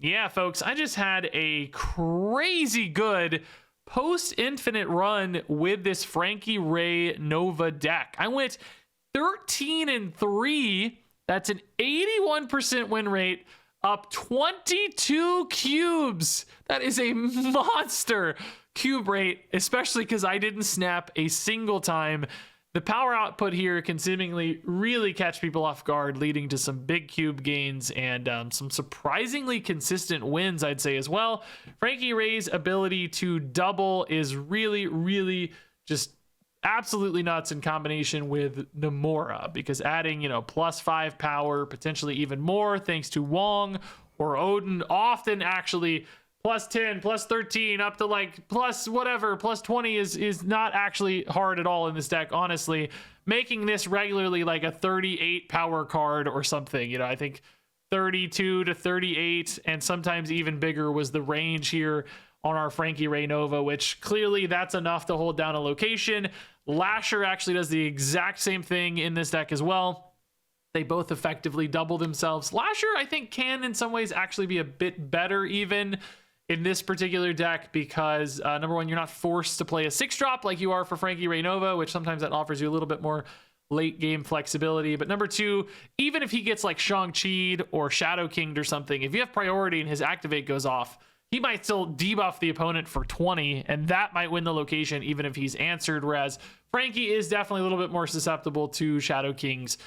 Yeah, folks, I just had a crazy good post-infinite run with this Frankie Raye Nova deck. I went 13-3. That's an 81% win rate, up 22 cubes. That is a monster cube rate, especially because I didn't snap a single time. The power output here can seemingly really catch people off guard, leading to some big cube gains and some surprisingly consistent wins, I'd say, as well. Frankie Raye's ability to double is really, really just absolutely nuts in combination with Namora, because adding, +5 power, potentially even more, thanks to Wong or Odin, often actually +10, +13, up to like plus whatever, +20 is not actually hard at all in this deck, honestly. Making this regularly like a 38 power card or something. I think 32 to 38 and sometimes even bigger was the range here on our Frankie Raye Nova, which clearly that's enough to hold down a location. Lasher actually does the exact same thing in this deck as well. They both effectively double themselves. Lasher, I think, can in some ways actually be a bit better even in this particular deck because number one, you're not forced to play a 6-drop like you are for Frankie Raye Nova, which sometimes that offers you a little bit more late game flexibility. But number two, even if he gets like Shang-Chi'd or Shadow King'd or something, if you have priority and his activate goes off, he might still debuff the opponent for 20, and that might win the location even if he's answered, whereas Frankie is definitely a little bit more susceptible to Shadow Kings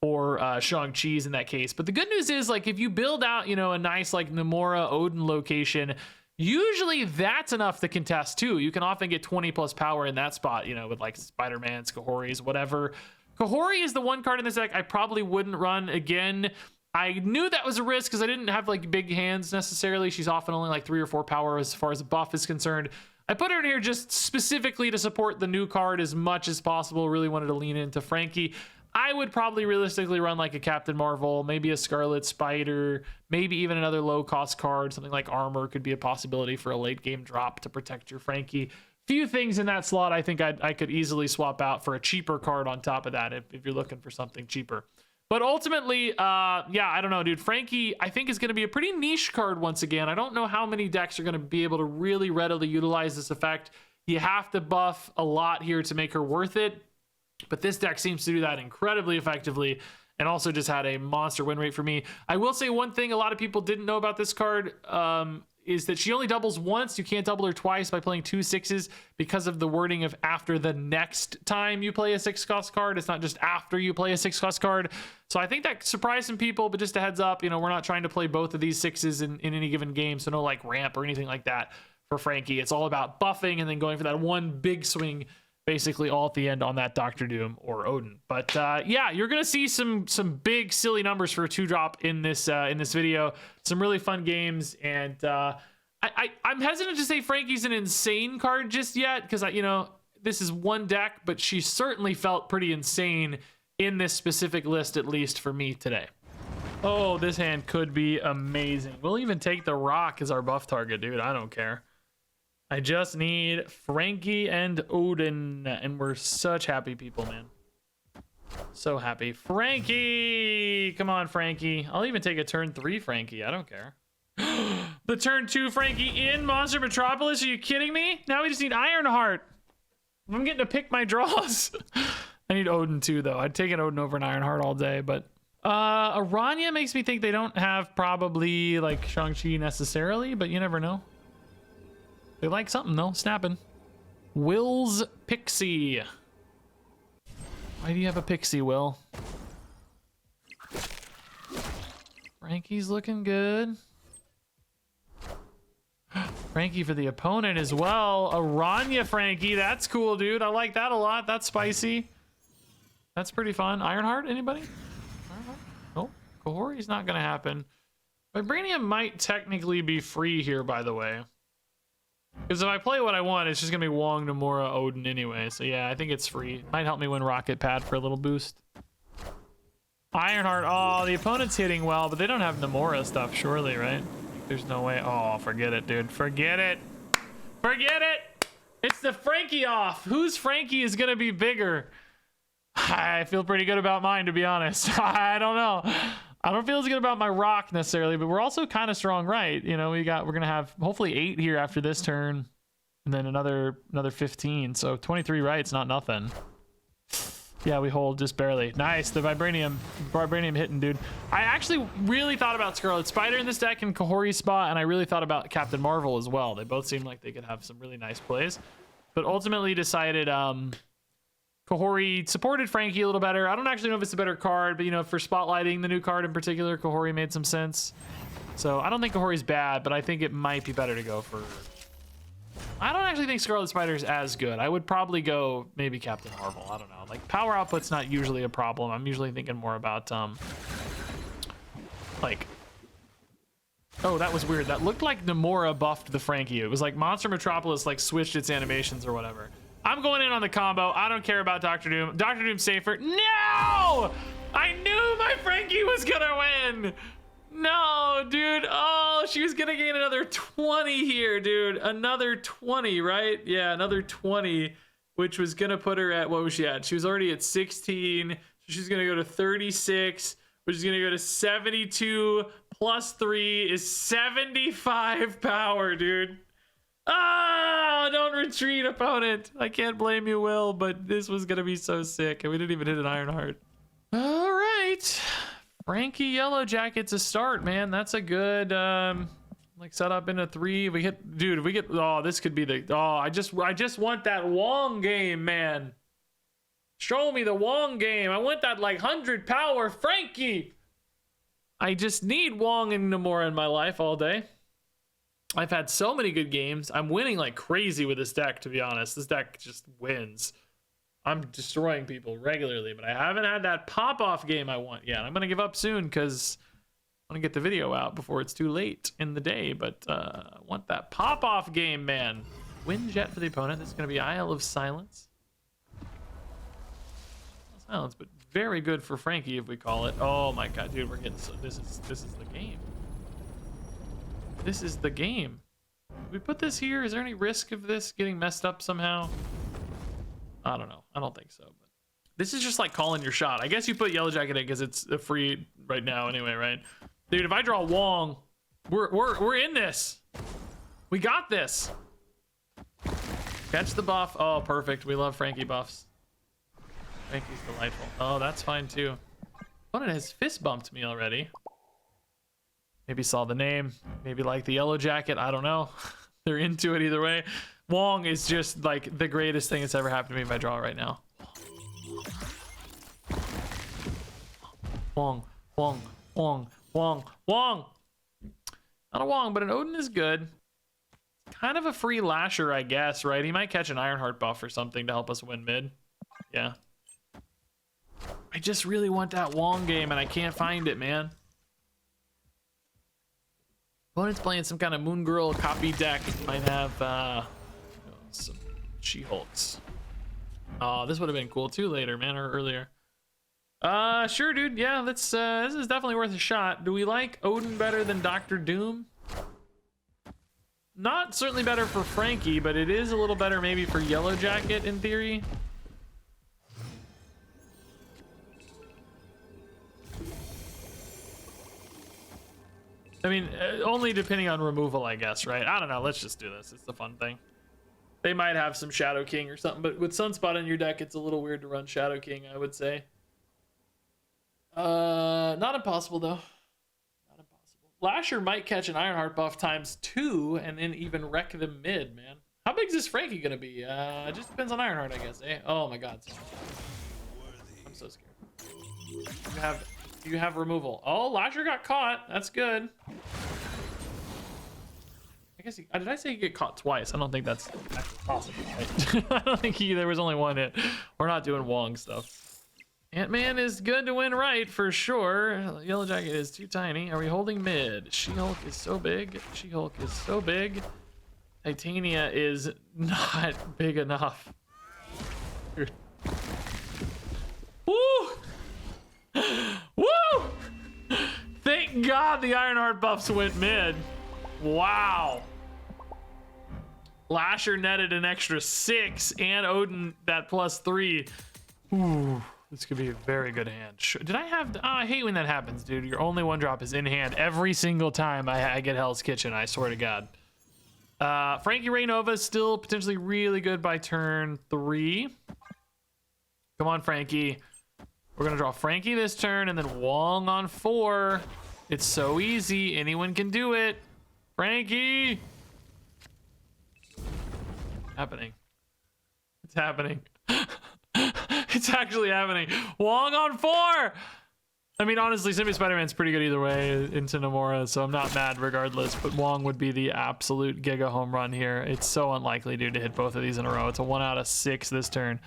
or Shang-Chi's in that case. But the good news is, like, if you build out, a nice like Namora Odin location, usually that's enough to contest too. You can often get 20 plus power in that spot, with like Spider-Man, Skahoris, whatever. Kahori is the one card in this deck I probably wouldn't run again. I knew that was a risk because I didn't have like big hands necessarily. She's often only like 3 or 4 power as far as the buff is concerned. I put her in here just specifically to support the new card as much as possible. Really wanted to lean into Frankie. I would probably realistically run like a Captain Marvel, maybe a Scarlet Spider, maybe even another low-cost card. Something like Armor could be a possibility for a late-game drop to protect your Frankie. Few things in that slot I think I could easily swap out for a cheaper card on top of that if you're looking for something cheaper. But ultimately, yeah, I don't know, dude. Frankie, I think, is going to be a pretty niche card once again. I don't know how many decks are going to be able to really readily utilize this effect. You have to buff a lot here to make her worth it. But this deck seems to do that incredibly effectively and also just had a monster win rate for me. I will say one thing a lot of people didn't know about this card is that she only doubles once. You can't double her twice by playing 2 6s because of the wording of after the next time you play a 6-cost card. It's not just after you play a 6-cost card. So I think that surprised some people, but just a heads up, we're not trying to play both of these 6s in any given game. So no like ramp or anything like that for Frankie. It's all about buffing and then going for that one big swing basically all at the end on that Dr. Doom or Odin. But yeah, you're gonna see some big silly numbers for a 2-drop in this video. Some really fun games, and I'm hesitant to say Frankie's an insane card just yet because this is one deck, but she certainly felt pretty insane in this specific list, at least for me today. Oh, this hand could be amazing. We'll even take the Rock as our buff target, dude. I don't care. I just need Frankie and Odin, and we're such happy people, man. So happy. Frankie! Come on, Frankie. I'll even take a turn 3 Frankie. I don't care. The turn 2 Frankie in Monster Metropolis? Are you kidding me? Now we just need Ironheart. I'm getting to pick my draws. I need Odin too, though. I'd take an Odin over an Ironheart all day, but Aranya makes me think they don't have probably like Shang-Chi necessarily, but you never know. They like something though. Snapping. Will's Pixie. Why do you have a Pixie, Will? Frankie's looking good. Frankie for the opponent as well. Aranya Frankie. That's cool, dude. I like that a lot. That's spicy. That's pretty fun. Ironheart, anybody? Ironheart? Nope. Kahori's not going to happen. Vibranium might technically be free here, by the way. Because if I play what I want, it's just going to be Wong, Namora, Odin anyway. So yeah, I think it's free. Might help me win Rocket Pad for a little boost. Ironheart. Oh, the opponent's hitting well, but they don't have Namora stuff, surely, right? There's no way. Oh, forget it, dude. Forget it. Forget it. It's the Frankie off. Whose Frankie is going to be bigger? I feel pretty good about mine, to be honest. I don't know. I don't feel as good about my rock necessarily, but we're also kind of strong right. You know, we're gonna have hopefully 8 here after this turn, and then another 15. So 23 right's not nothing. Yeah, we hold just barely. Nice, the vibranium hitting, dude. I actually really thought about Scarlet Spider in this deck in Kahori's spot, and I really thought about Captain Marvel as well. They both seemed like they could have some really nice plays, but ultimately decided Kahori supported Frankie a little better. I don't actually know if it's a better card, but you know, for spotlighting the new card in particular, Kahori made some sense. So I don't think Kahori's bad, but I think it might be better to go for... I don't actually think Scarlet Spider's as good. I would probably go maybe Captain Marvel. I don't know. Like, power output's not usually a problem. I'm usually thinking more about, like... Oh, that was weird. That looked like Namora buffed the Frankie. It was like Monster Metropolis, like, switched its animations or whatever. I'm going in on the combo. I don't care about Dr. Doom. Dr. Doom's safer. No! I knew my Frankie was gonna win! No, dude. Oh, she was gonna gain another 20 here, dude. Another 20, right? Yeah, another 20, which was gonna put her at, what was she at? She was already at 16. So she's gonna go to 36, which is gonna go to 72 plus 3 is 75 power, dude. Ah, don't retreat, opponent. I can't blame you, Will, but this was gonna be so sick, and we didn't even hit an Iron Heart. All right. Frankie Yellow Jacket's a start, man. That's a good like setup into 3. We hit, dude. We get. Oh, this could be the. Oh, I just want that Wong game, man. Show me the Wong game. I want that like 100 power Frankie. I just need Wong and Namora in my life all day. I've had so many good games. I'm winning like crazy with this deck, to be honest. This deck just wins. I'm destroying people regularly, but I haven't had that pop-off game I want yet. I'm going to give up soon because I want to get the video out before it's too late in the day, but I want that pop-off game, man. Wind Jet for the opponent. This is going to be Isle of Silence. Silence, but very good for Frankie if we call it. Oh my god, dude, we're getting so... This is the game. This is the game. We put this here. Is there any risk of this getting messed up somehow? I don't know. I don't think so. But this is just like calling your shot. I guess you put Yellow Jacket in because it's a free right now anyway, right? Dude, if I draw Wong, we're in this. We got this. Catch the buff. Oh, perfect. We love Frankie buffs. Frankie's delightful. Oh, that's fine too. Opponent has fist bumped me already. Maybe saw the name. Maybe like the Yellow Jacket. I don't know. They're into it either way. Wong is just like the greatest thing that's ever happened to me if I draw right now. Wong, Wong, Wong, Wong, Wong. Not a Wong, but an Odin is good. Kind of a free Lasher, I guess, right? He might catch an Ironheart buff or something to help us win mid. Yeah. I just really want that Wong game and I can't find it, man. Opponent's playing some kind of Moon Girl copy deck. Might have some She-Hulks. Oh, this would have been cool too later, man, or earlier. Sure, dude. Yeah, let's. This is definitely worth a shot. Do we like Odin better than Dr. Doom? Not certainly better for Frankie, but it is a little better maybe for Yellow Jacket in theory. I mean, only depending on removal, I guess, right? I don't know. Let's just do this. It's the fun thing. They might have some Shadow King or something, but with Sunspot in your deck, it's a little weird to run Shadow King, I would say. Not impossible, though. Not impossible. Lasher might catch an Ironheart buff ×2 and then even wreck them mid, man. How big is this Frankie gonna be? It just depends on Ironheart, I guess, eh? Oh my god. I'm so scared. You have removal. Oh, Lasher got caught. That's good. I guess did I say he get caught twice? I don't think that's actually possible, right? I don't think there was only one hit. We're not doing Wong stuff. Ant-Man is good to win right for sure. Yellow Jacket is too tiny. Are we holding mid? She-Hulk is so big. She-Hulk is so big. Titania is not big enough. Dude. Woo! Woo! Thank God the Ironheart buffs went mid. Wow. Lasher netted an extra 6 and Odin that +3. Ooh, This could be a very good hand. Did I have... Oh, I hate when that happens, dude. Your only one drop is in hand every single time I get Hell's Kitchen, I swear to God. Frankie Raye Nova is still potentially really good by turn 3. Come on, Frankie. We're going to draw Frankie this turn and then Wong on 4. It's so easy. Anyone can do it. Frankie! Happening. It's happening. It's actually happening. Wong on 4! I mean, honestly, Symbiote Spider-Man's pretty good either way into Namora, so I'm not mad regardless, but Wong would be the absolute giga home run here. It's so unlikely, dude, to hit both of these in a row. It's a 1 out of 6 this turn.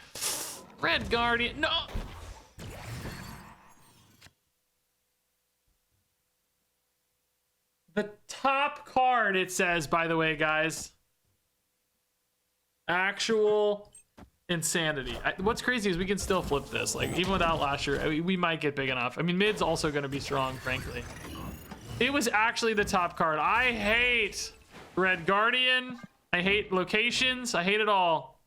Red Guardian, no! The top card, it says, by the way, guys. Actual insanity. What's crazy is we can still flip this. Like, even without Lasher, we might get big enough. I mean, mid's also going to be strong, frankly. It was actually the top card. I hate Red Guardian. I hate locations. I hate it all.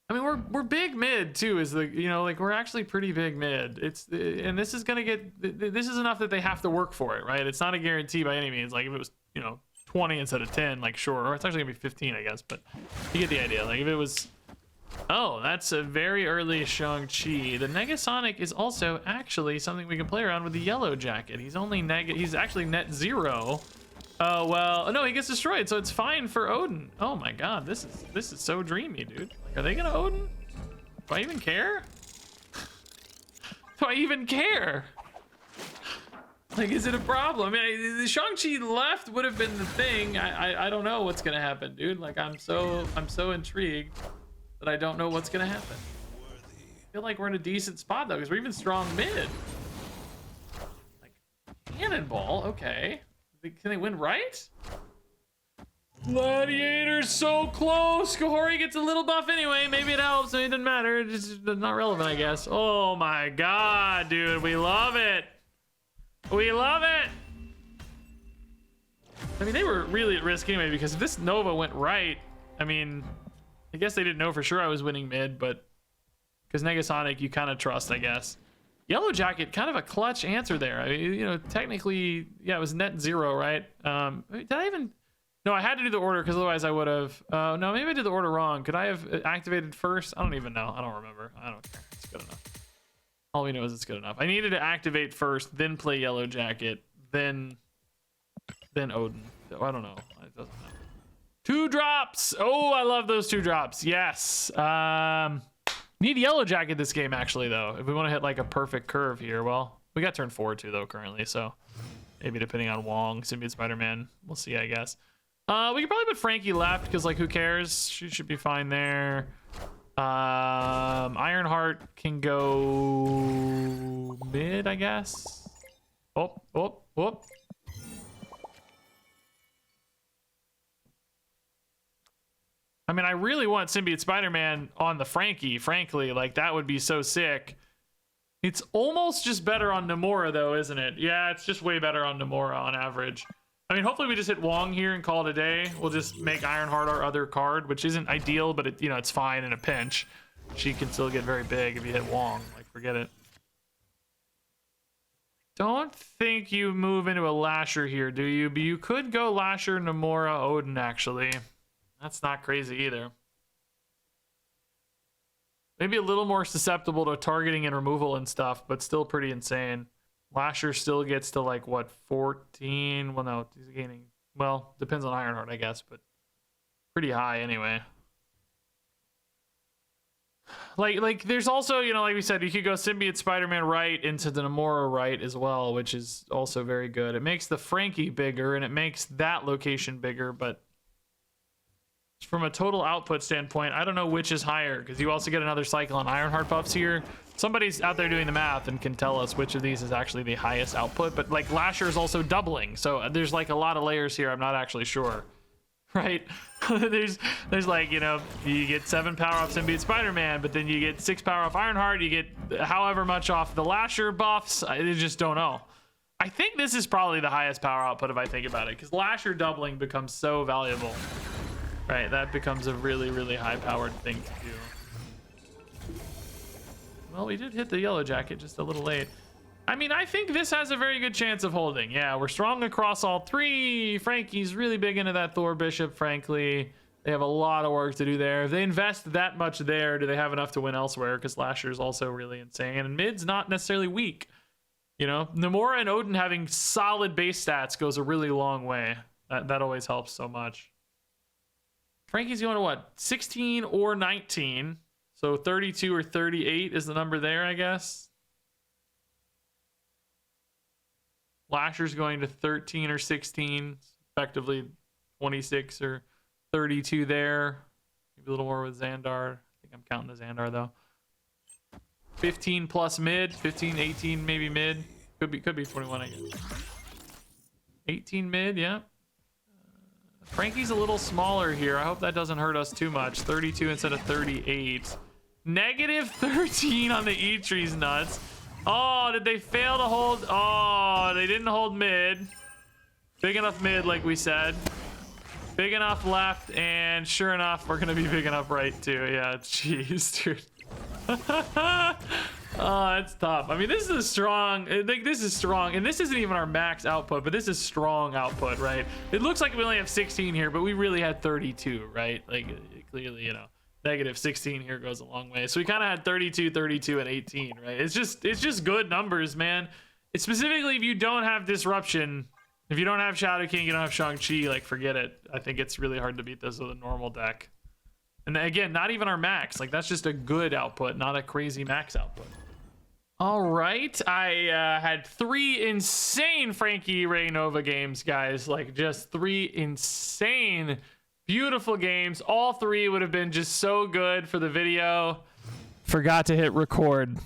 I mean, we're big mid too. Is the, you know, like, we're actually pretty big mid. And this is gonna get, this is enough that they have to work for it, right? It's not a guarantee by any means. Like, if it was, you know, 20 instead of 10, like, sure, or it's actually gonna be 15, I guess, but you get the idea. Like, if it was, oh, that's a very early Shang-Chi. The Negasonic is also actually something we can play around with the Yellow Jacket. He's only he's actually net 0. Oh, well, no, he gets destroyed, so it's fine for Odin. Oh my God, this is so dreamy, dude. Like, are they gonna Odin? Do I even care? Do I even care? Like, is it a problem? I mean, the Shang-Chi left would have been the thing. I don't know what's gonna happen, dude. Like, I'm so intrigued that I don't know what's gonna happen. I feel like we're in a decent spot though, because we're even strong mid. Like, Cannonball, okay. Can they win right? Gladiator's so close. Kahori gets a little buff anyway. Maybe it helps. It doesn't matter. It's just not relevant, I guess. Oh my God, dude. We love it. We love it. I mean, they were really at risk anyway, because if this Nova went right, I mean, I guess they didn't know for sure I was winning mid, but because Negasonic, you kind of trust, I guess. Yellow Jacket, kind of a clutch answer there. I mean, you know, technically, yeah, it was net 0, right? Did I even? No, I had to do the order because otherwise I would have. No, maybe I did the order wrong. Could I have activated first? I don't even know. I don't remember. I don't care. It's good enough. All we know is it's good enough. I needed to activate first, then play Yellow Jacket, then Odin. I don't know. It doesn't matter. 2 drops. Oh, I love those 2 drops. Yes. Need Yellow Jacket this game, actually, though. If we want to hit, like, a perfect curve here. Well, we got turn 4, too, though, currently. So maybe depending on Wong, Symbiote Spider-Man. We'll see, I guess. We could probably put Frankie left, because, like, who cares? She should be fine there. Ironheart can go mid, I guess. Oh. I mean, I really want Symbiote Spider-Man on the Frankie, frankly. Like, that would be so sick. It's almost just better on Namora, though, isn't it? Yeah, it's just way better on Namora on average. I mean, hopefully we just hit Wong here and call it a day. We'll just make Ironheart our other card, which isn't ideal, but, it, you know, it's fine in a pinch. She can still get very big if you hit Wong. Like, forget it. Don't think you move into a Lasher here, do you? But you could go Lasher, Namora, Odin, actually. That's not crazy either. Maybe a little more susceptible to targeting and removal and stuff, but still pretty insane. Lasher still gets to, like, what, 14? Well, no, he's gaining. Well, depends on Ironheart, I guess, but pretty high anyway. Like, there's also, you know, like we said, you could go Symbiote Spider-Man right into the Namora right as well, which is also very good. It makes the Frankie bigger, and it makes that location bigger, but from a total output standpoint, I don't know which is higher, because you also get another cycle on Ironheart buffs here. Somebody's out there doing the math and can tell us which of these is actually the highest output, but, like, Lasher is also doubling, so there's, like, a lot of layers here. I'm not actually sure, right? there's like, you know, you get 7 power off Symbiote Spider-Man, but then you get 6 power off Ironheart, you get however much off the Lasher buffs. I just don't know. I think this is probably the highest power output if I think about it, because Lasher doubling becomes so valuable. Right, that becomes a really, really high-powered thing to do. Well, we did hit the yellow jacket just a little late. I mean, I think this has a very good chance of holding. Yeah, we're strong across all three. Frankie's really big into that Thor Bishop, frankly. They have a lot of work to do there. If they invest that much there, do they have enough to win elsewhere? Because Lasher's also really insane. And mid's not necessarily weak. You know, Namora and Odin having solid base stats goes a really long way. That always helps so much. Frankie's going to what? 16 or 19. So 32 or 38 is the number there, I guess. Lasher's going to 13 or 16. Effectively 26 or 32 there. Maybe a little more with Xandar. I think I'm counting the Xandar though. 15 plus mid. 15, 18 maybe mid. Could be 21, I guess. 18 mid, yeah. Frankie's a little smaller here. I hope that doesn't hurt us too much. 32 instead of 38. Negative 13 on the E-tree's nuts. Oh, did they fail to hold? Oh, they didn't hold mid. Big enough mid, like we said. Big enough left, and sure enough, we're gonna be big enough right too. Yeah, jeez, dude. Oh, that's tough. I mean, this is a strong. I think this is strong, and this isn't even our max output, but this is strong output, right? It looks like we only have 16 here, but we really had 32, right? Like clearly, you know, negative 16 here goes a long way. So we kind of had 32, 32, and 18, right? It's just good numbers, man. It's specifically if you don't have disruption, if you don't have Shadow King, you don't have Shang-Chi, like forget it. I think it's really hard to beat this with a normal deck. And again, not even our max. Like that's just a good output, not a crazy max output. All right, I had 3 insane Frankie Raye Nova games, guys. Like just 3 insane, beautiful games. All 3 would have been just so good for the video. Forgot to hit record.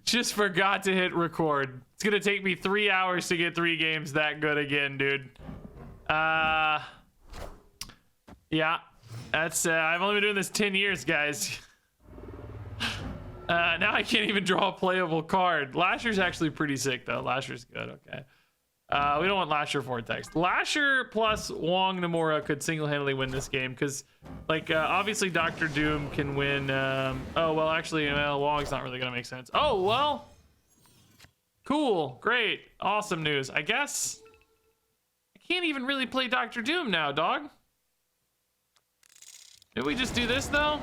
Just forgot to hit record. It's gonna take me 3 hours to get 3 games that good again, dude. Yeah. That's I've only been doing this 10 years, guys. Now I can't even draw a playable card. Lasher's actually pretty sick though. Lasher's good. Okay. We don't want Lasher Vortex. Lasher plus Wong Namora could single-handedly win this game because, like, obviously Dr. Doom can win. Oh well, actually, Wong's not really gonna make sense. Oh well. Cool. Great. Awesome news. I guess I can't even really play Dr. Doom now, dog. Did we just do this though?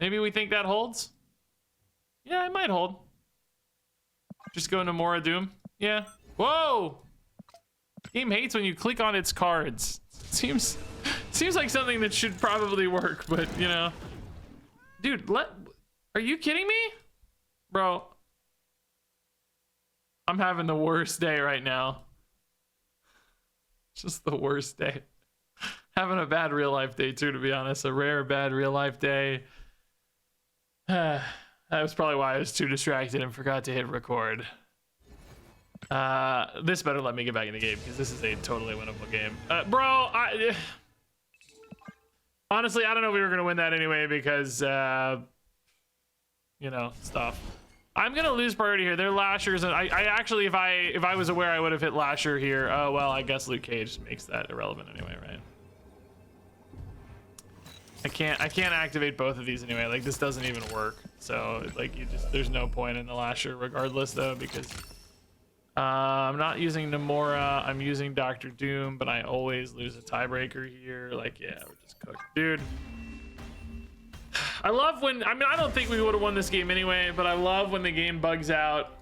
Maybe we think that holds? Yeah, it might hold. Just go Namora Doom. Yeah. Whoa! Game hates when you click on its cards. Seems like something that should probably work, but you know. Dude, are you kidding me? Bro. I'm having the worst day right now. Just the worst day. Having a bad real life day too, to be honest. A rare bad real life day. That was probably why I was too distracted and forgot to hit record. This better let me get back in the game because this is a totally winnable game. Bro, honestly, I don't know if we were gonna win that anyway because you know, stuff. I'm gonna lose priority here. They're Lashers, and I actually, if I was aware, I would have hit Lasher here. Oh well, I guess Luke Cage makes that irrelevant anyway, right? I can't activate both of these anyway. Like this doesn't even work. So like there's no point in the Lasher regardless though because I'm not using Namora. I'm using Dr. Doom, but I always lose a tiebreaker here. Like yeah, we're just cooked, dude. I love when I don't think we would have won this game anyway, but I love when the game bugs out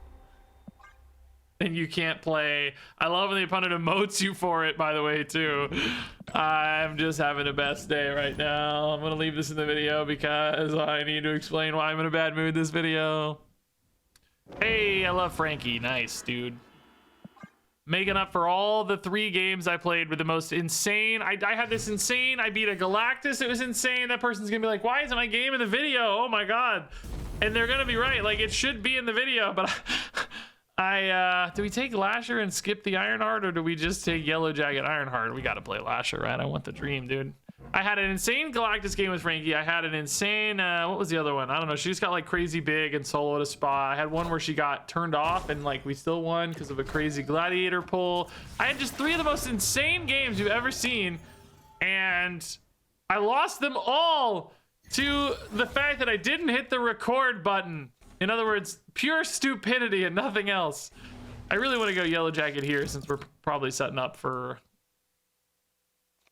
and you can't play. I love when the opponent emotes you for it, by the way, too. I'm just having the best day right now. I'm gonna leave this in the video because I need to explain why I'm in a bad mood this video. Hey, I love Frankie. Nice, dude. Making up for all the 3 games I played with the most insane. I had this insane. I beat a Galactus. It was insane. That person's gonna be like, why isn't my game in the video? Oh my God. And they're gonna be right. Like it should be in the video, but do we take Lasher and skip the Ironheart or do we just take Yellow Jacket Ironheart? We gotta play Lasher, right? I want the dream, dude. I had an insane Galactus game with Frankie. I had an insane, what was the other one? I don't know. She just got like crazy big and soloed a spa. I had one where she got turned off and like we still won because of a crazy gladiator pull. I had just 3 of the most insane games you've ever seen. And I lost them all to the fact that I didn't hit the record button. In other words, pure stupidity and nothing else. I really want to go Yellow Jacket here since we're probably setting up for...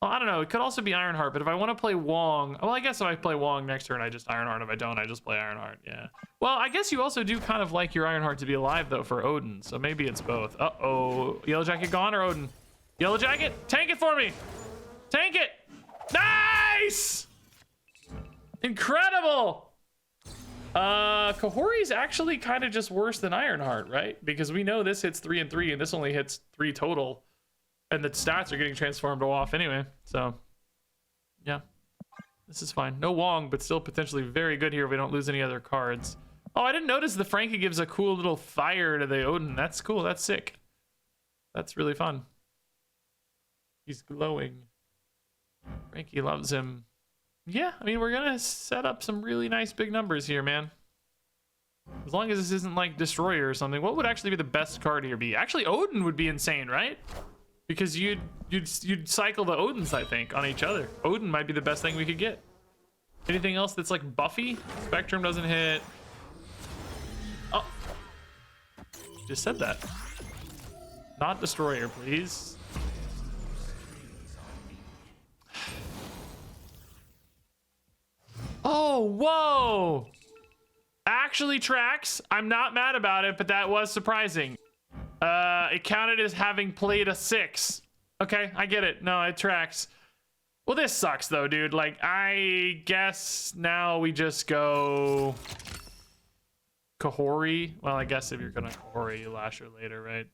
Well, I don't know. It could also be Ironheart, but if I want to play Wong... Well, I guess if I play Wong next turn, I just Ironheart. If I don't, I just play Ironheart. Yeah. Well, I guess you also do kind of like your Ironheart to be alive, though, for Odin. So maybe it's both. Uh-oh. Yellow Jacket gone or Odin? Yellow Jacket, tank it for me. Tank it. Nice! Incredible! Kahori's actually kind of just worse than Ironheart, right? Because we know this hits 3 and 3, and this only hits 3 total. And the stats are getting transformed off anyway. So, yeah. This is fine. No Wong, but still potentially very good here if we don't lose any other cards. Oh, I didn't notice the Frankie gives a cool little fire to the Odin. That's cool. That's sick. That's really fun. He's glowing. Frankie loves him. Yeah, I mean, we're gonna set up some really nice big numbers here, man. As long as this isn't like Destroyer or something. What would actually be the best card here be? Actually, Odin would be insane, right? Because you'd cycle the Odins, I think, on each other. Odin might be the best thing we could get. Anything else that's like buffy? Spectrum doesn't hit. Oh, just said that. Not Destroyer, please. Oh, whoa! Actually tracks. I'm not mad about it, but that was surprising. It counted as having played a 6. Okay, I get it. No, it tracks. Well, this sucks though, dude. Like, I guess now we just go Kahori. Well, I guess if you're gonna Kahori, you Lasher later, right?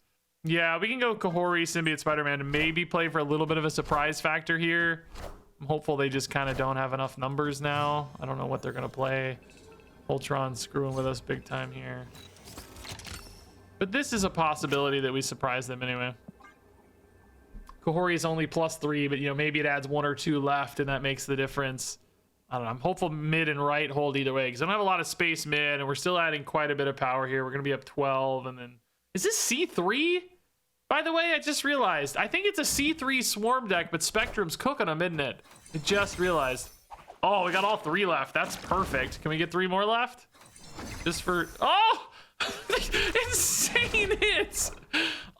Yeah, we can go Kahori, Symbiote Spider-Man, and maybe play for a little bit of a surprise factor here. I'm hopeful they just kind of don't have enough numbers now. I don't know what they're gonna play. Ultron's screwing with us big time here. But this is a possibility that we surprise them anyway. Kahori is only +3, but you know, maybe it adds 1 or 2 left and that makes the difference. I don't know. I'm hopeful mid and right hold either way because I don't have a lot of space mid and we're still adding quite a bit of power here. We're gonna be up 12 and then... Is this C3? By the way, I just realized. I think it's a C3 swarm deck, but Spectrum's cooking them, isn't it? I just realized. Oh, we got all 3 left. That's perfect. Can we get 3 more left? Just for... Oh! Insane hits!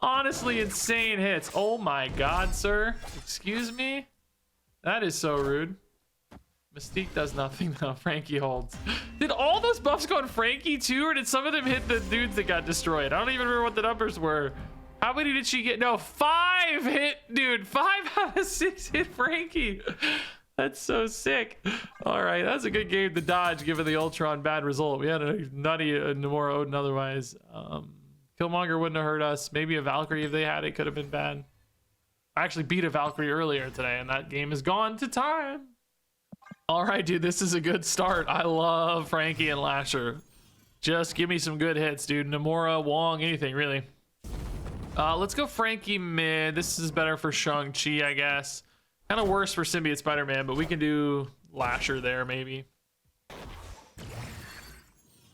Honestly, insane hits. Oh my god, sir. Excuse me? That is so rude. Mystique does nothing though. Frankie holds. Did all those buffs go on Frankie too, or did some of them hit the dudes that got destroyed? I don't even remember what the numbers were. How many did she get? No, 5 hit, dude. 5 out of 6 hit Frankie. That's so sick. All right, that's a good game to dodge given the Ultron bad result. We had a nutty Namora Odin otherwise. Killmonger wouldn't have hurt us. Maybe a Valkyrie if they had it could have been bad. I actually beat a Valkyrie earlier today and that game is gone to time. All right, dude, this is a good start. I love Frankie and Lasher. Just give me some good hits, dude. Namora, Wong, anything really. Let's go Frankie mid. This is better for Shang-Chi, I guess. Kind of worse for Symbiote Spider-Man, but we can do Lasher there, maybe.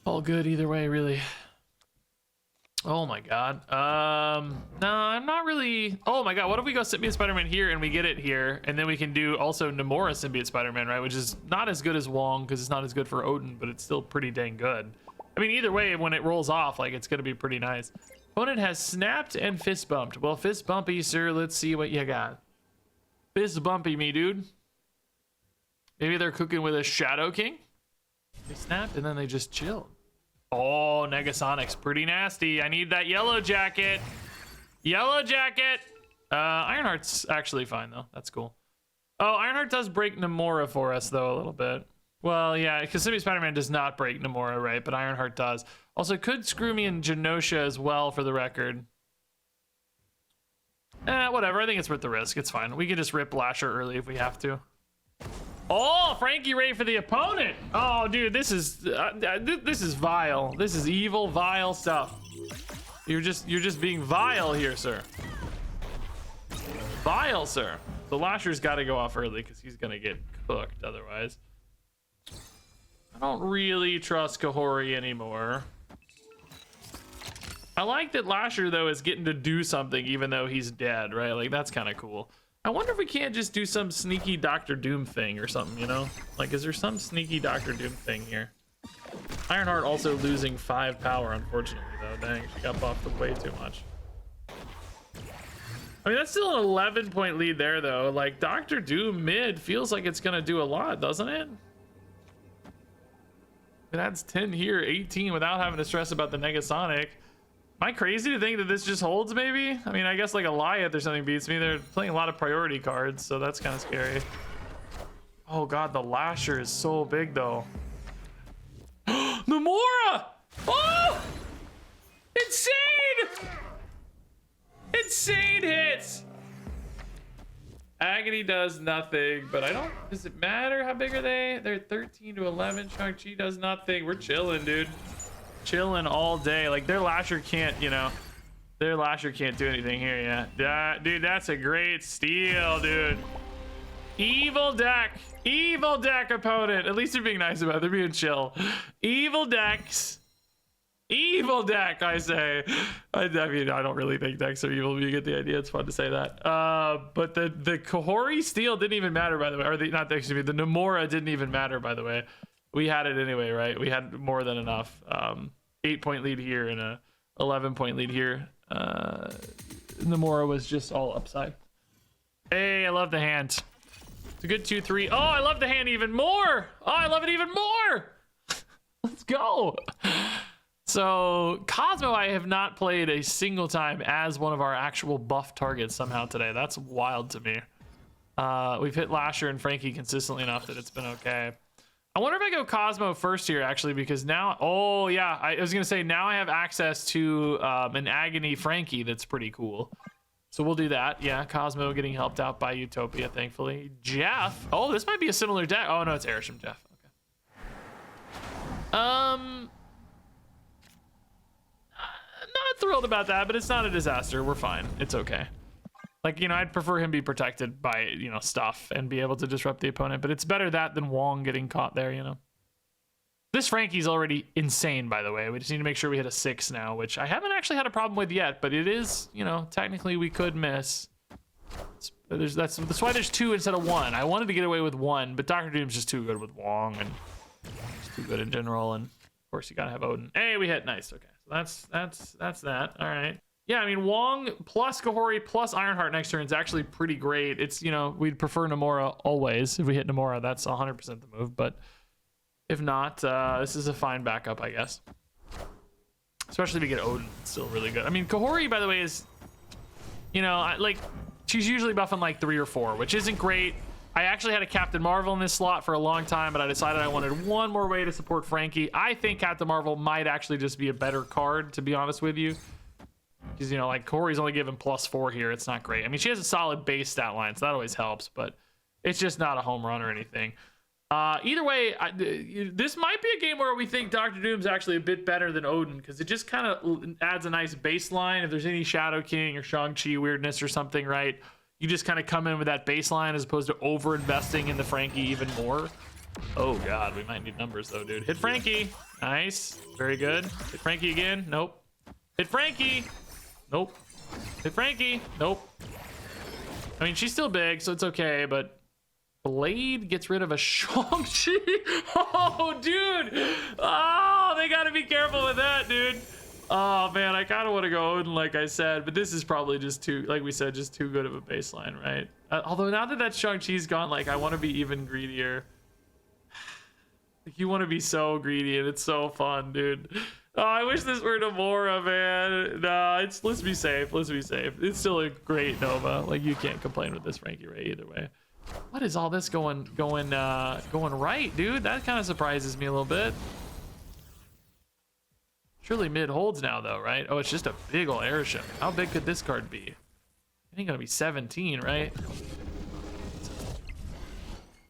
All good either way, really. Oh my god. No, I'm not really... Oh my god, what if we go Symbiote Spider-Man here and we get it here, and then we can do also Namora Symbiote Spider-Man, right? Which is not as good as Wong, because it's not as good for Odin, but it's still pretty dang good. I mean, either way, when it rolls off, like, it's gonna be pretty nice. Opponent has snapped and fist bumped. Well, fist bumpy, sir. Let's see what you got. Fist bumpy me, dude. Maybe they're cooking with a Shadow King. They snapped and then they just chilled. Oh, Negasonics, pretty nasty. I need that Yellow Jacket. Yellow Jacket. Ironheart's actually fine though. That's cool. Oh, Ironheart does break Namora for us though a little bit. Well, yeah, because Symbiote Spider-Man does not break Namora, right? But Ironheart does. Also, could screw me in Genosha as well, for the record. Whatever. I think it's worth the risk. It's fine. We can just rip Lasher early if we have to. Oh, Frankie Raye for the opponent. Oh, dude, this is vile. This is evil, vile stuff. You're just being vile here, sir. Vile, sir. The Lasher's got to go off early because he's gonna get cooked otherwise. I don't really trust Kahori anymore. I like that Lasher, though, is getting to do something even though he's dead, right? Like, that's kind of cool. I wonder if we can't just do some sneaky Doctor Doom thing or something, you know? Like, is there some sneaky Doctor Doom thing here? Ironheart also losing 5 power, unfortunately, though. Dang, she got buffed way too much. I mean, that's still an 11-point lead there, though. Like, Doctor Doom mid feels like it's gonna do a lot, doesn't it? It adds 10 here, 18 without having to stress about the Negasonic. Am I crazy to think that this just holds, maybe? I mean, I guess like a Goliath or something beats me. They're playing a lot of priority cards, so that's kind of scary. Oh god, the Lasher is so big, though. Namora! Oh! Insane! Insane hits! Agony does nothing, but I don't... Does it matter how big are they? They're 13 to 11. Shang-Chi does nothing. We're chilling, dude. Chilling all day. Like, their Lasher can't, you know... Their Lasher can't do anything here, yeah. Dude, that's a great steal, dude. Evil deck. Evil deck opponent. At least they're being nice about it. They're being chill. Evil decks. Evil deck, I say. I mean, I don't really think decks are evil, but you get the idea. It's fun to say that. But the Kahori steal didn't even matter, by the way. Or the, not the, excuse me, the Namora didn't even matter, by the way. We had it anyway, right? We had more than enough. 8-point lead here and a 11-point lead here. Namora was just all upside. Hey, I love the hand. It's a good 2-3. Oh, I love the hand even more. Oh, I love it even more. Let's go. So Cosmo, I have not played a single time as one of our actual buff targets somehow today. That's wild to me. We've hit Lasher and Frankie consistently enough that it's been okay. I wonder if I go Cosmo first here, actually, because now, oh yeah, I was gonna say now I have access to an Agony Frankie that's pretty cool. So we'll do that. Yeah, Cosmo getting helped out by Utopia, thankfully. Jeff, oh, this might be a similar deck. Oh no, it's Airship Jeff. Okay. Not thrilled about that, but it's not a disaster. We're fine. It's okay. Like, you know, I'd prefer him be protected by, you know, stuff and be able to disrupt the opponent, but it's better that than Wong getting caught there, you know. This Frankie's already insane, by the way. We just need to make sure we hit a 6 now, which I haven't actually had a problem with yet, but it is, you know, technically we could miss. That's why there's 2 instead of 1. I wanted to get away with 1, but Dr. Doom's just too good with Wong and just too good in general, and of course you gotta have Odin. Hey, we hit. Nice. Okay. That's that. All right. Yeah, I mean, Wong plus Kahori plus Ironheart next turn is actually pretty great. It's, you know, we'd prefer Namora always. If we hit Namora, that's 100% the move. But if not, this is a fine backup, I guess. Especially if we get Odin, it's still really good. I mean, Kahori, by the way, is, you know, like, she's usually buffing like 3 or 4, which isn't great. I actually had a Captain Marvel in this slot for a long time, but I decided I wanted one more way to support Frankie. I think Captain Marvel might actually just be a better card, to be honest with you. Because, you know, like, Corey's only given +4 here. It's not great. I mean, she has a solid base stat line, so that always helps, but it's just not a home run or anything. Either way, this might be a game where we think Dr. Doom's actually a bit better than Odin, because it just kind of adds a nice baseline. If there's any Shadow King or Shang-Chi weirdness or something, right? You just kind of come in with that baseline as opposed to over-investing in the Frankie even more. Oh, God, we might need numbers, though, dude. Hit Frankie. Nice. Very good. Hit Frankie again. Nope. Hit Frankie. Nope. Hit Frankie. Nope. I mean, she's still big, so it's okay, but Blade gets rid of a Shang-Chi. Oh, dude. Oh, they got to be careful with that, dude. Oh, man, I kind of want to go Odin, like I said, but this is probably just too, like we said, just too good of a baseline, right? Although now that Shang-Chi's gone, like, I want to be even greedier. Like, you want to be so greedy, and it's so fun, dude. Oh, I wish this were Namora, man. Nah, let's be safe. Let's be safe. It's still a great Nova. Like, you can't complain with this Frankie Raye either way. What is all this going right, dude? That kind of surprises me a little bit. Surely mid holds now, though, right? Oh, it's just a big ol' airship. How big could this card be? It ain't gonna be 17, right?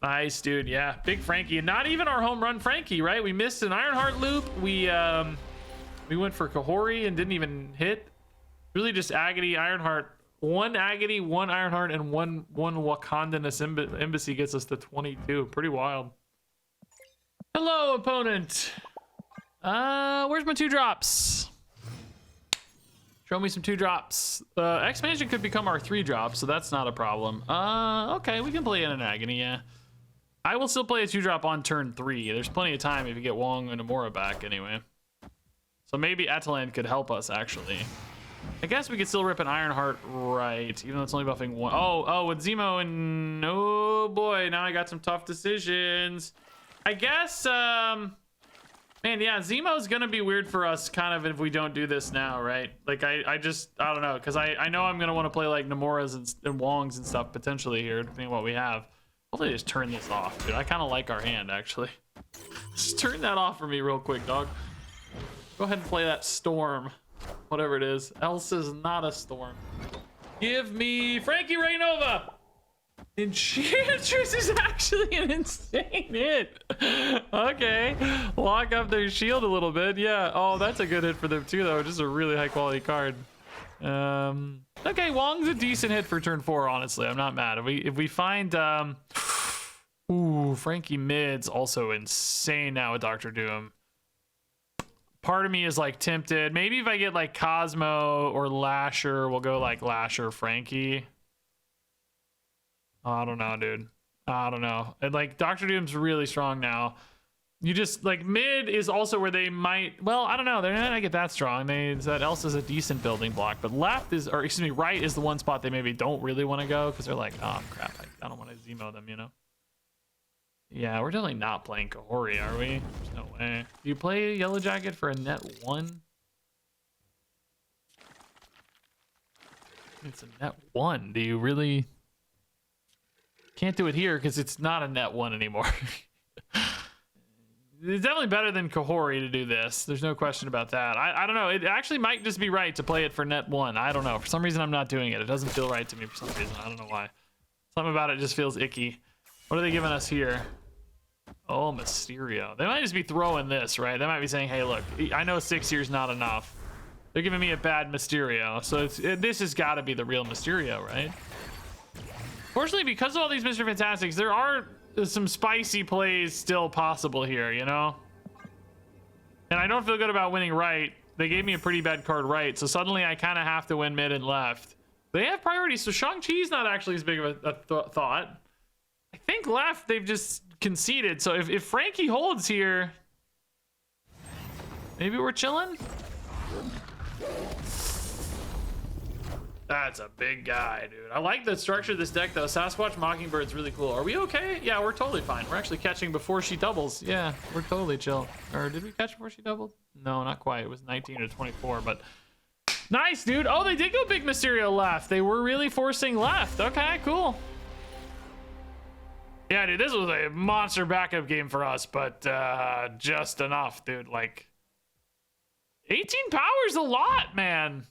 Nice, dude. Yeah, big Frankie. And not even our home run Frankie, right? We missed an Ironheart loop. We went for Kahori and didn't even hit. Really just Agony, Ironheart. One Agony, one Ironheart, and one Wakandanus Embassy gets us to 22. Pretty wild. Hello, opponent. Where's my 2 drops? Show me some 2-drops. Expansion could become our 3-drop, so that's not a problem. Okay, we can play in an agony, yeah. I will still play a 2-drop on turn 3. There's plenty of time if you get Wong and Namora back anyway. So maybe Atalan could help us, actually. I guess we could still rip an Ironheart right, even though it's only buffing 1. Oh, with Zemo and... Oh boy, now I got some tough decisions. I guess, man, yeah, Zemo's gonna be weird for us kind of if we don't do this now, right? Like, I don't know, because I know I'm gonna want to play like Namoras and Wongs and stuff potentially here, depending on what we have. Hopefully just turn this off, dude. I kind of like our hand, actually. Just turn that off for me real quick, dog. Go ahead and play that Storm. Whatever it is. Elsa's not a Storm. Give me Frankie Raye Nova! Enchantress is actually an insane hit. Okay. Lock up their shield a little bit. Yeah. Oh, that's a good hit for them too, though. Just a really high quality card. Okay, Wong's a decent hit for turn 4, honestly. I'm not mad. If we find ooh, Frankie mid's also insane now with Dr. Doom. Part of me is like tempted. Maybe if I get like Cosmo or Lasher, we'll go like Lasher Frankie. I don't know, dude. I don't know. And like Dr. Doom's really strong now. You just like mid is also where they might, well, I don't know. They're not gonna get that strong. That Elsa's a decent building block, but left is, or excuse me, right is the one spot they maybe don't really want to go because they're like, oh crap, I don't want to Zemo them, you know? Yeah, we're definitely not playing Kahori, are we? There's no way. Do you play Yellow Jacket for a net 1? It's a net 1. Do you really? Can't do it here because it's not a net 1 anymore. It's definitely better than Kahori to do this. There's no question about that. I don't know. It actually might just be right to play it for net 1. I don't know. For some reason, I'm not doing it. It doesn't feel right to me for some reason. I don't know why. Something about it just feels icky. What are they giving us here? Oh, Mysterio. They might just be throwing this, right? They might be saying, hey, look, I know 6 years not enough. They're giving me a bad Mysterio. So this has got to be the real Mysterio, right? Fortunately, because of all these Mr. Fantastics, there are some spicy plays still possible here, you know? And I don't feel good about winning right. They gave me a pretty bad card right, so suddenly I kind of have to win mid and left. They have priorities, so Shang-Chi's not actually as big of a thought. I think left, they've just conceded. So if Frankie holds here, maybe we're chilling? That's a big guy, dude. I like the structure of this deck, though. Sasquatch Mockingbird's really cool. Are we okay? Yeah, we're totally fine. We're actually catching before she doubles. Yeah, we're totally chill. Or did we catch before she doubled? No, not quite. It was 19 to 24, but nice, dude. Oh, they did go big Mysterio left. They were really forcing left. Okay, cool. Yeah, dude, this was a monster backup game for us, but just enough, dude. Like, 18 power's a lot, man.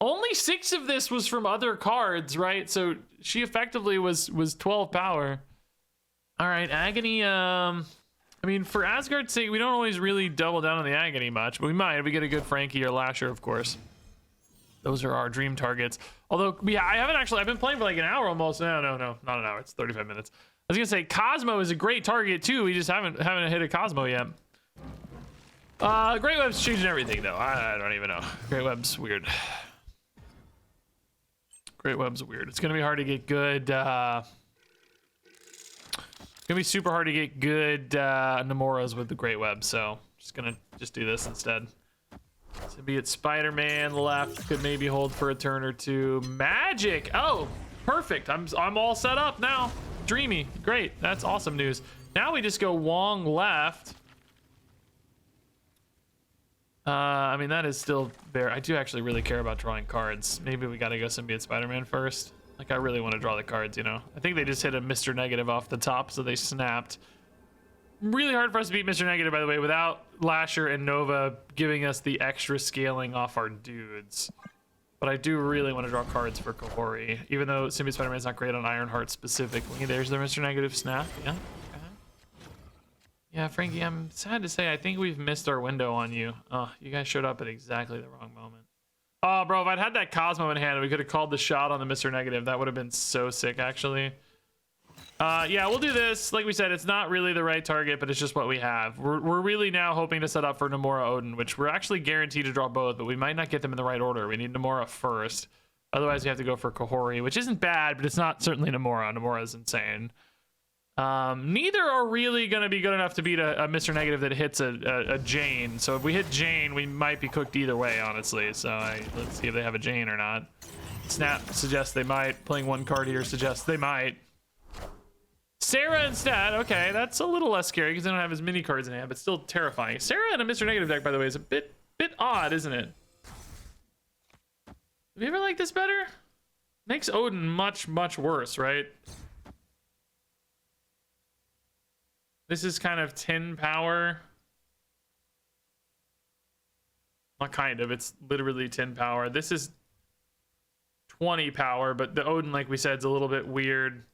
Only 6 of this was from other cards, right? So she effectively was 12 power. All right, Agony. I mean, for Asgard's sake, we don't always really double down on the Agony much, but we might if we get a good Frankie or Lasher, of course. Those are our dream targets. Although, yeah, I've been playing for like an hour almost. No, not an hour. It's 35 minutes. I was gonna say Cosmo is a great target too. We just haven't hit a Cosmo yet. Great Web's changing everything though. I don't even know. Great Web's weird. Great Web's weird. It's gonna be hard to get good. It's gonna be super hard to get good Namoras with the Great Web. So just gonna do this instead. So be it Spider-Man left could maybe hold for a turn or two. Magic. Oh, perfect. I'm all set up now. Dreamy. Great. That's awesome news. Now we just go Wong left. I mean, that is still there. I do actually really care about drawing cards. Maybe we gotta go Symbiote Spider-Man first. Like, I really want to draw the cards, you know? I think they just hit a Mr. Negative off the top, so they snapped. Really hard for us to beat Mr. Negative, by the way, without Lasher and Nova giving us the extra scaling off our dudes. But I do really want to draw cards for Kahori, even though Symbiote Spider-Man's not great on Ironheart specifically. There's the Mr. Negative snap, yeah. Yeah, Frankie, I'm sad to say I think we've missed our window on you. Oh, you guys showed up at exactly the wrong moment. Oh, bro, if I'd had that Cosmo in hand, we could have called the shot on the Mr. Negative. That would have been so sick, actually. Yeah, we'll do this. Like we said, it's not really the right target, but it's just what we have. We're really now hoping to set up for Namora Odin, which we're actually guaranteed to draw both, but we might not get them in the right order. We need Namora first. Otherwise, we have to go for Kahori, which isn't bad, but it's not certainly Namora. Namora is insane. Neither are really going to be good enough to beat a Mr. Negative that hits a Jane. So if we hit Jane, we might be cooked either way, honestly. So let's see if they have a Jane or not. Snap suggests they might. Playing one card here suggests they might. Sarah instead. Okay, that's a little less scary because they don't have as many cards in hand, but still terrifying. Sarah in a Mr. Negative deck, by the way, is a bit odd, isn't it? Have you ever liked this better? Makes Odin much worse, right? This is kind of 10 power. Not kind of, it's literally 10 power. This is 20 power, but the Odin, like we said, is a little bit weird.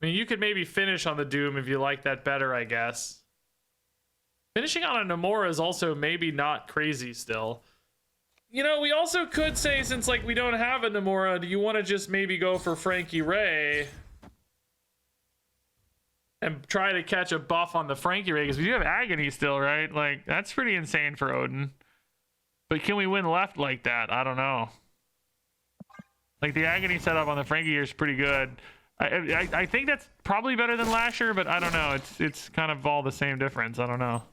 I mean, you could maybe finish on the Doom if you like that better, I guess. Finishing on a Namora is also maybe not crazy still. You know, we also could say, since like we don't have a Namora, do you want to just maybe go for Frankie Raye and try to catch a buff on the Frankie Raye? Because we do have Agony still, right? Like, that's pretty insane for Odin. But can we win left like that? I don't know. Like, the Agony setup on the Frankie here is pretty good. I think that's probably better than Lasher, but I don't know. It's kind of all the same difference. I don't know.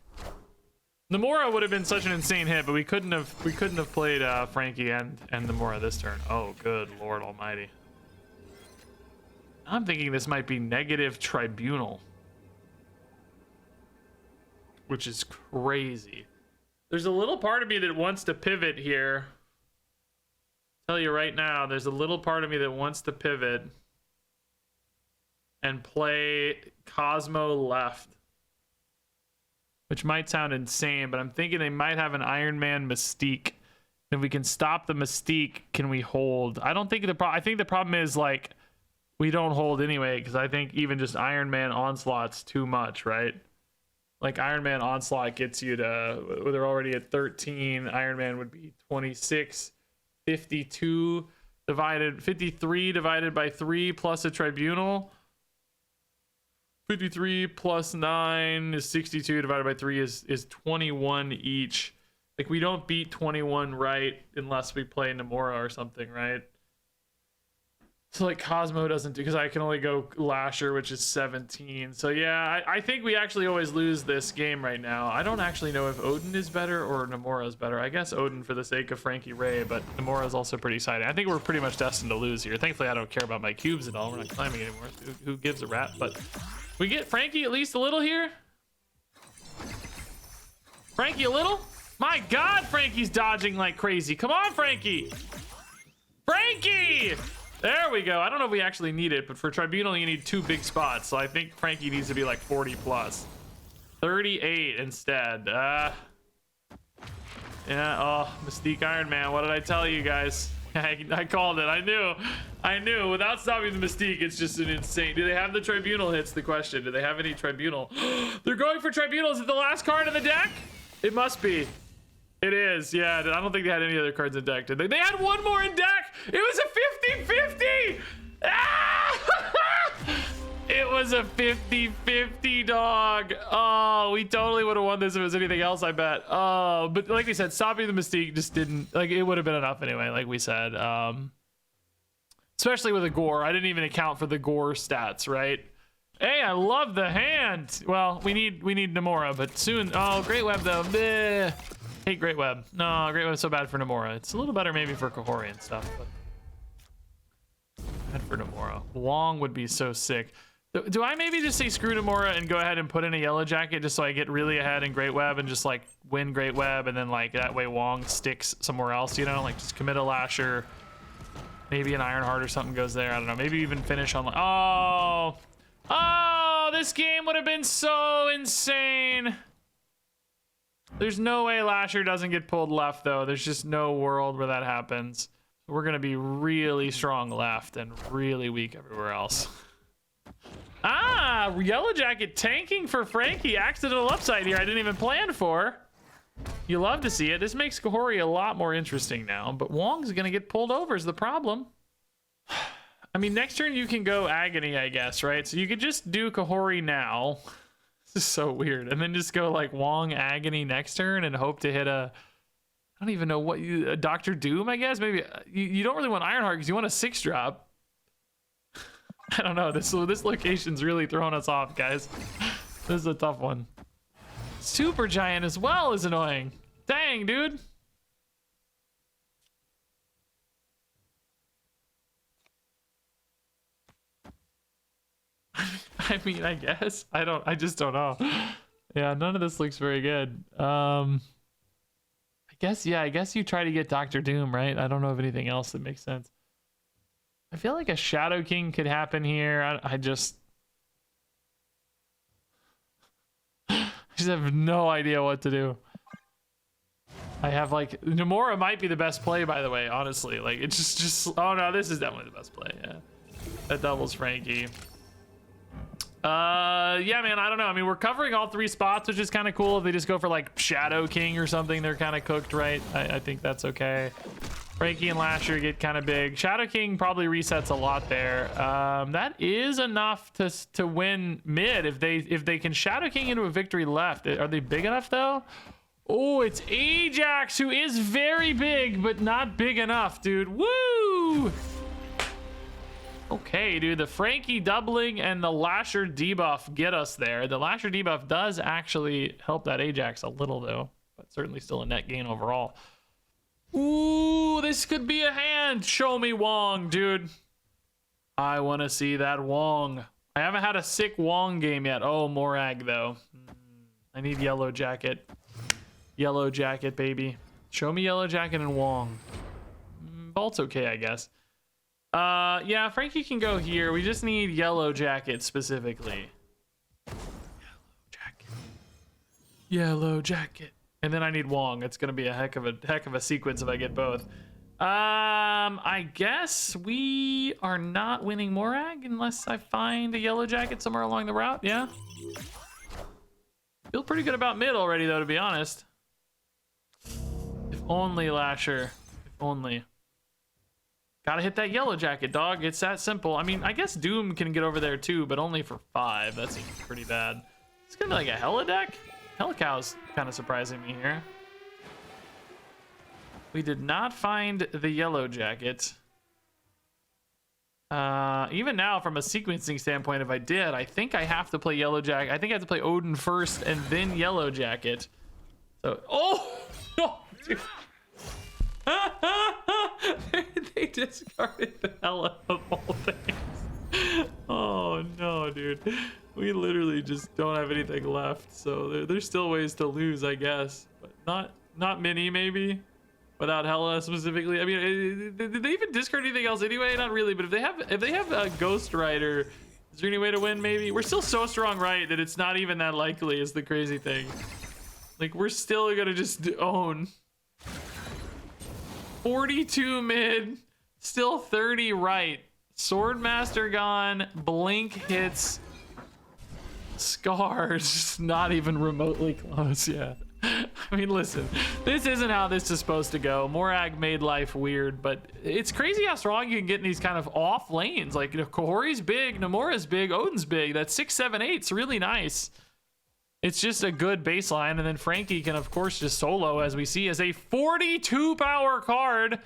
Namora would have been such an insane hit, but we couldn't have played Frankie and Namora this turn. Oh, good Lord Almighty! I'm thinking this might be negative Tribunal, which is crazy. There's a little part of me that wants to pivot here. I'll tell you right now, there's a little part of me that wants to pivot and play Cosmo left, which might sound insane, but I'm thinking they might have an Iron Man Mystique. If we can stop the Mystique, can we hold? I don't think I think the problem is, like, we don't hold anyway, because I think even just Iron Man Onslaught's too much, right? Like, Iron Man Onslaught gets you to, they're already at 13. Iron Man would be 26, 52 divided, 53 divided by 3 plus a Tribunal. 53 plus 9 is 62 divided by 3 is 21 each. Like, we don't beat 21 right unless we play Namora or something, right? So, like, Cosmo doesn't do, because I can only go Lasher, which is 17. So yeah, I think we actually always lose this game right now. I don't actually know if Odin is better or Namora is better. I guess Odin for the sake of Frankie Raye, but Namora is also pretty exciting. I think we're pretty much destined to lose here. Thankfully, I don't care about my cubes at all. We're not climbing anymore. Who gives a rat? But we get Frankie at least a little here. Frankie a little? My God, Frankie's dodging like crazy. Come on, Frankie. Frankie! There we go. I don't know if we actually need it, but for Tribunal, you need 2 big spots. So I think Frankie needs to be like 40 plus. 38 instead. Yeah, oh, Mystique Iron Man. What did I tell you guys? I called it. I knew. Without stopping the Mystique, it's just an insane. Do they have the Tribunal hits? The question. Do they have any Tribunal? They're going for Tribunal. Is it the last card in the deck? It must be. It is. Yeah, I don't think they had any other cards in deck, did they? They had one more in deck. It was a 50-50. Ah! It was a 50-50, dog. Oh, we totally would have won this if it was anything else, I bet. Oh, but like we said, stopping the Mystique just didn't, like, it would have been enough anyway, like we said. Especially with a Gore. I didn't even account for the Gore stats, right? Hey, I love the hand. Well, we need Namora, but soon. Oh, Great Web though. Bleh. Hate Great Web. No, Great Web's so bad for Namora. It's a little better maybe for Kahori and stuff, but bad for Namora. Wong would be so sick. Do I maybe just say screw Namora and go ahead and put in a Yellow Jacket just so I get really ahead in Great Web and just like win Great Web, and then like that way Wong sticks somewhere else, you know? Like just commit a Lasher. Maybe an Ironheart or something goes there. I don't know. Maybe even finish on like, oh, this game would have been so insane. There's no way Lasher doesn't get pulled left, though. There's just no world where that happens. We're going to be really strong left and really weak everywhere else. Yellow Jacket tanking for Frankie. Accidental upside here I didn't even plan for. You love to see it. This makes Kahori a lot more interesting now, but Wong's going to get pulled over is the problem. I mean, next turn you can go Agony, I guess, right? So you could just do Kahori now. This is so weird. And then just go like Wong Agony next turn and hope to hit a... I don't even know what you... A Dr. Doom, I guess? Maybe... You don't really want Ironheart because you want a 6-drop. I don't know. This location's really throwing us off, guys. This is a tough one. Super Giant as well is annoying. Dang, dude. I mean, I guess. I just don't know. Yeah, none of this looks very good. I guess you try to get Dr. Doom, right? I don't know of anything else that makes sense. I feel like a Shadow King could happen here. I just have no idea what to do. I have like Namora might be the best play, by the way, honestly. Like it's just oh no, this is definitely the best play. Yeah. That doubles Frankie. Yeah, man, I don't know. I mean, we're covering all 3 spots, which is kind of cool. If they just go for like Shadow King or something, they're kind of cooked, right? I think that's okay. Frankie and Lasher get kind of big. Shadow King probably resets a lot there. That is enough to win mid if they can Shadow King into a victory left. Are they big enough though? Oh, it's Ajax who is very big, but not big enough, dude. Woo! Okay, dude, the Frankie doubling and the Lasher debuff get us there. The Lasher debuff does actually help that Ajax a little though, but certainly still a net gain overall. Ooh, this could be a hand. Show me Wong, dude. I want to see that Wong. I haven't had a sick Wong game yet. Oh, Morag, though. I need Yellow Jacket. Yellow Jacket, baby. Show me Yellow Jacket and Wong. Vault's okay, I guess. Yeah, Frankie can go here. We just need Yellow Jacket specifically. Yellow Jacket. Yellow Jacket. And then I need Wong. It's gonna be a heck of a sequence if I get both. I guess we are not winning Morag unless I find a Yellow Jacket somewhere along the route. Yeah. Feel pretty good about mid already, though, to be honest. If only, Lasher. If only. Gotta hit that Yellow Jacket, dog. It's that simple. I mean, I guess Doom can get over there too, but only for 5. That seems pretty bad. It's gonna be like a Hella deck. Helicow's kind of surprising me here. We did not find the Yellow Jacket. Even now, from a sequencing standpoint, if I did, I think I have to play Yellow Jacket. I think I have to play Odin first and then Yellow Jacket. So, oh! No, dude. They discarded the Hella of all things. Oh, no, dude. We literally just don't have anything left, so there's still ways to lose, I guess, but not many, maybe, without Hella specifically. I mean, did they even discard anything else anyway? Not really, but if they have a Ghost Rider, is there any way to win? Maybe. We're still so strong, right, that it's not even that likely. Is the crazy thing. Like we're still gonna just own. 42 mid, still 30 right. Swordmaster gone. Blink hits. Scars, just not even remotely close. Yeah, I mean, listen, this isn't how this is supposed to go. Morag made life weird, but it's crazy how strong you can get in these kind of off lanes. Like, you know, Kahori's big, Namora's big, Odin's big. That 6, 7, 8's really nice. It's just a good baseline, and then Frankie can, of course, just solo, as we see, as a 42 power card.